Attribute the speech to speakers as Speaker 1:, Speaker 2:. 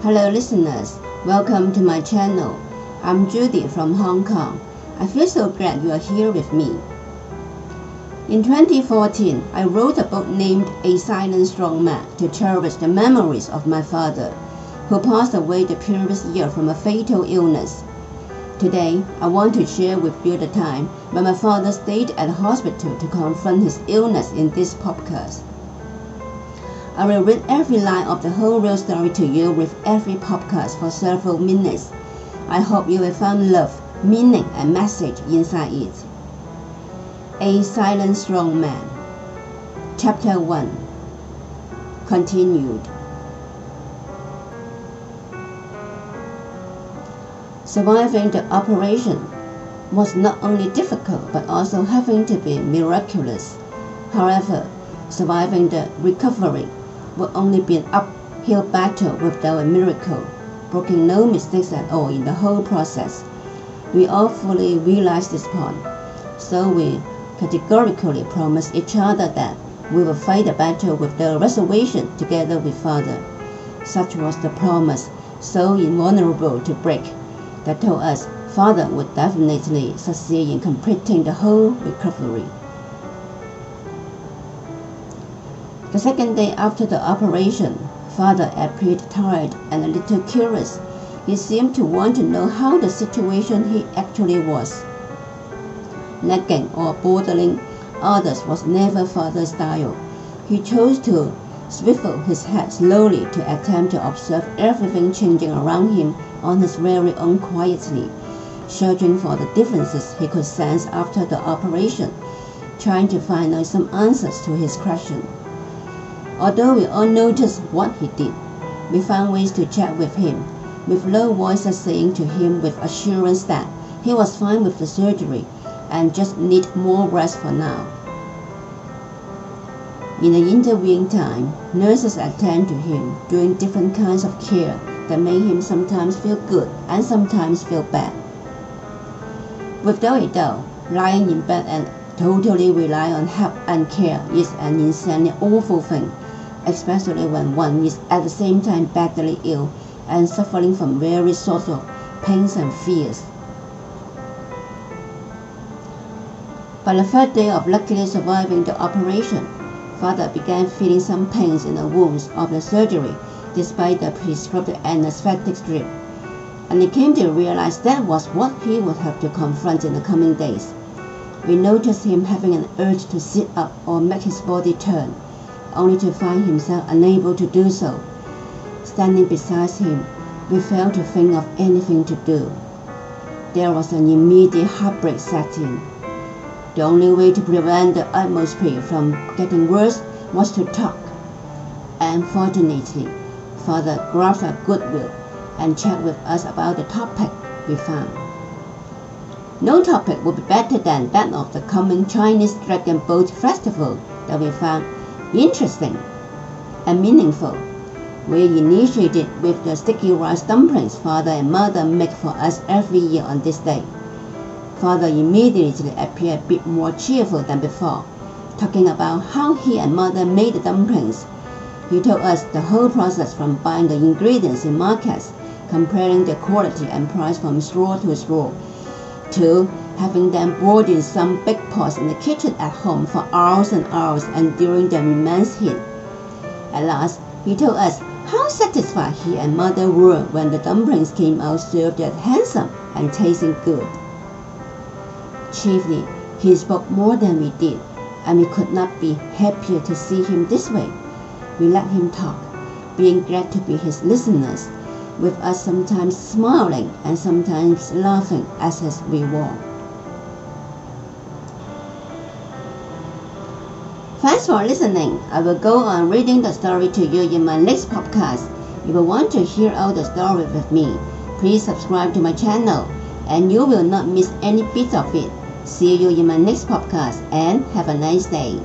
Speaker 1: Hello listeners, welcome to my channel. I'm Judy from Hong Kong. I feel so glad you are here with me. In 2014, I wrote a book named A Silent Strong Man to cherish the memories of my father, who passed away the previous year from a fatal illness. Today, I want to share with you the time when my father stayed at the hospital to confront his illness in this podcast. I will read every line of the whole real story to you with every podcast for several minutes. I hope you will find love, meaning, and message inside it. A Silent Strong Man. Chapter 1. Continued. Surviving the operation was not only difficult but also having to be miraculous. However, surviving the recovery would only be an uphill battle without a miracle, breaking no mistakes at all in the whole process. We all fully realized this point, so we categorically promised each other that we will fight the battle with the reservation together with Father. Such was the promise, so invulnerable to break, that told us Father would definitely succeed in completing the whole recovery. The second day after the operation, Father appeared tired and a little curious. He seemed to want to know how the situation he actually was. Nagging or bothering others was never Father's style. He chose to swivel his head slowly to attempt to observe everything changing around him on his very own quietly, searching for the differences he could sense after the operation, trying to find out some answers to his question. Although we all noticed what he did, we found ways to chat with him, with low voices saying to him with assurance that he was fine with the surgery and just need more rest for now. In the intervening time, nurses attend to him, doing different kinds of care that made him sometimes feel good and sometimes feel bad. Without a doubt, lying in bed and totally rely on help and care is an insanely awful thing, especially when one is at the same time badly ill and suffering from various sorts of pains and fears. By the third day of luckily surviving the operation, Father began feeling some pains in the wounds of the surgery despite the prescribed anesthetic drip, and he came to realize that was what he would have to confront in the coming days. We noticed him having an urge to sit up or make his body turn, only to find himself unable to do so. Standing beside him, we failed to think of anything to do. There was an immediate heartbreak set in. The only way to prevent the atmosphere from getting worse was to talk. And fortunately, Father grasped our goodwill and chatted with us about the topic we found. No topic would be better than that of the coming Chinese Dragon Boat Festival that we found interesting and meaningful. We initiated with the sticky rice dumplings Father and Mother make for us every year on this day. Father immediately appeared a bit more cheerful than before, talking about how he and Mother made the dumplings. He told us the whole process from buying the ingredients in markets, comparing the quality and price from store to store, to having them boiled in some big pots in the kitchen at home for hours and hours enduring the immense heat. At last, he told us how satisfied he and Mother were when the dumplings came out served as handsome and tasting good. Chiefly, he spoke more than we did, and we could not be happier to see him this way. We let him talk, being glad to be his listeners, with us sometimes smiling and sometimes laughing as we walk. Thanks for listening. I will go on reading the story to you in my next podcast. If you want to hear out the story with me, please subscribe to my channel, and you will not miss any bit of it. See you in my next podcast, and have a nice day.